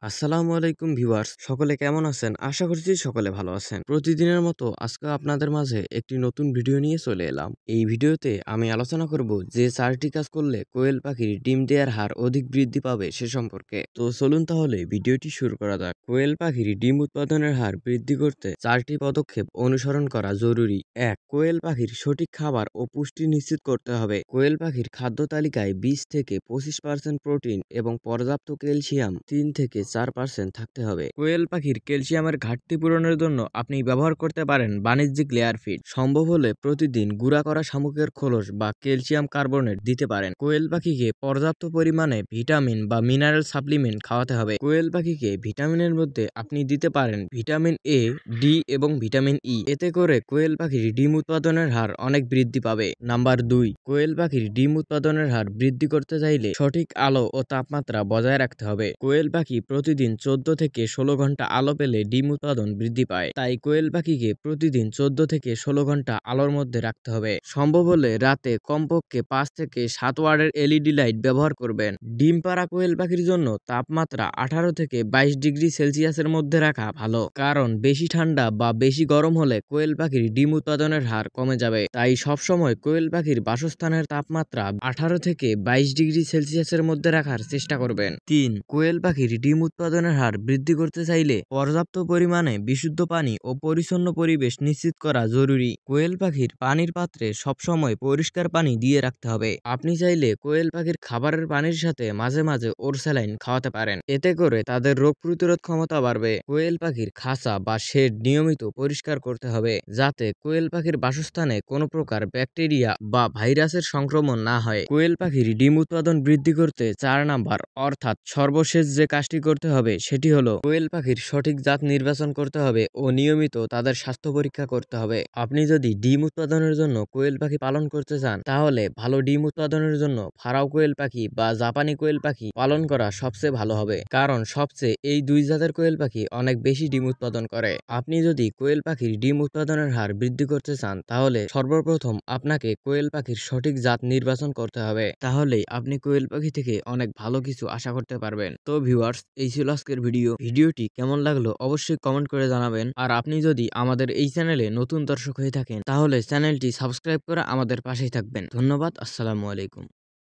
আসসালামু আলাইকুম ভিউয়ার্স, সকলে কেমন আছেন? আশা করছি সকলে ভালো আছেন। প্রতিদিনের মতো আজকে আপনাদের মাঝে একটি নতুন ভিডিও নিয়ে চলে এলাম। এই ভিডিওতে আমি আলোচনা করব যে 4টি কাজ করলে কোয়েল পাখির ডিম দেওয়ার হার অধিক বৃদ্ধি পাবে সে সম্পর্কে। তো চলুন তাহলে ভিডিওটি শুরু করা যাক। কোয়েল পাখির ডিম উৎপাদনের হার বৃদ্ধি করতে 4টি পদক্ষেপ অনুসরণ করা জরুরি। 1. কোয়েল পাখির সঠিক খাবার ও পুষ্টি নিশ্চিত করতে হবে। কোয়েল পাখির খাদ্য তালিকায় 20 থেকে 25% প্রোটিন এবং পর্যাপ্ত ক্যালসিয়াম 3 থেকে 4% থাকতে হবে। কোয়েল পাখির ক্যালসিয়ামের ঘাটতি পূরণের জন্য আপনি ব্যবহার করতে পারেন বাণিজ্যিক লেয়ার ফিড। সম্ভব হলে প্রতিদিন গুঁড়া করা শামুকের খোলস বা ক্যালসিয়াম কার্বনেট দিতে পারেন। কোয়েল পাখিকে পর্যাপ্ত পরিমাণে ভিটামিন বা মিনারেল সাপ্লিমেন্ট খাওয়াতে হবে। কোয়েল পাখিকে ভিটামিনের মধ্যে আপনি দিতে পারেন ভিটামিন এ, ডি এবং ভিটামিন ই। এতে করে কোয়েল পাখির ডিম উৎপাদনের হার অনেক বৃদ্ধি পাবে। নাম্বার 2, কোয়েল পাখির ডিম উৎপাদনের হার বৃদ্ধি করতে চাইলে সঠিক আলো ও তাপমাত্রা বজায় রাখতে হবে। কোয়েল পাখি প্রতিদিন 14 থেকে 16 ঘন্টা আলো পেলে ডিম উৎপাদন বৃদ্ধি পায়। তাই কোয়েল পাখিকে প্রতিদিন 14 থেকে 16 ঘন্টা আলোর মধ্যে রাখতে হবে। সম্ভব হলে রাতে কমপক্ষে 5 থেকে 7 ওয়াটের এলইডি লাইট ব্যবহার করবেন। ডিম পাড়া কোয়েল পাখির জন্য তাপমাত্রা 18 থেকে 22 ডিগ্রি সেলসিয়াসের মধ্যে রাখা ভালো, কারণ বেশি ঠান্ডা বা বেশি গরম হলে কোয়েল পাখির ডিম উৎপাদনের হার কমে যাবে। তাই সবসময় কোয়েল পাখির বাসস্থানের তাপমাত্রা 18 থেকে 22 ডিগ্রি সেলসিয়াসের মধ্যে রাখার চেষ্টা করবেন। 3. কোয়েল পাখির ডিম উৎপাদনের হার বৃদ্ধি করতে চাইলে পর্যাপ্ত পরিমাণে বিশুদ্ধ পানি ও পরিচ্ছন্ন পরিবেশ নিশ্চিত করা জরুরি। কোয়েল পাখির পানির পাত্রে সবসময় পরিষ্কার পানি দিয়ে রাখতে হবে। আপনি চাইলে কোয়েল পাখির খাবারের পানির সাথে মাঝে মাঝে ওরস্যালাইন খাওয়াতে পারেন। এতে করে তাদের রোগ প্রতিরোধ ক্ষমতা বাড়বে। কোয়েল পাখির খাঁচা বা শেড নিয়মিত পরিষ্কার করতে হবে, যাতে কোয়েল পাখির বাসস্থানে কোনো প্রকার ব্যাকটেরিয়া বা ভাইরাসের সংক্রমণ না হয়। কোয়েল পাখির ডিম উৎপাদন বৃদ্ধি করতে 4 নাম্বার অর্থাৎ সর্বশেষ যে কাজটি করতে হবে সেটি হলো কোয়েল পাখির সঠিক জাত নির্বাচন করতে হবে ও নিয়মিত তাদের স্বাস্থ্য পরীক্ষা করতে হবে। আপনি যদি ডিম উৎপাদনের জন্য কোয়েল পাখি পালন করতে চান, তাহলে ভালো ডিম উৎপাদনের জন্য ফারাও কোয়েল পাখি বা জাপানি কোয়েল পাখি পালন করা সবচেয়ে ভালো হবে, কারণ সবচেয়ে এই দুই জাতের কোয়েল পাখি অনেক বেশি ডিম উৎপাদন করে। আপনি যদি কোয়েল পাখির ডিম উৎপাদনের হার বৃদ্ধি করতে চান, তাহলে সর্বপ্রথম আপনাকে কোয়েল পাখির সঠিক জাত নির্বাচন করতে হবে। তাহলেই আপনি কোয়েল পাখি থেকে অনেক ভালো কিছু আশা করতে পারবেন। তো ভিউয়ার্স, এই ছিল আজকের ভিডিওটি কেমন লাগলো অবশ্যই কমেন্ট করে জানাবেন। আর আপনি যদি আমাদের এই চ্যানেলে নতুন দর্শক হয়ে থাকেন, তাহলে চ্যানেলটি সাবস্ক্রাইব করে আমাদের পাশেই থাকবেন। ধন্যবাদ। আসসালামু আলাইকুম।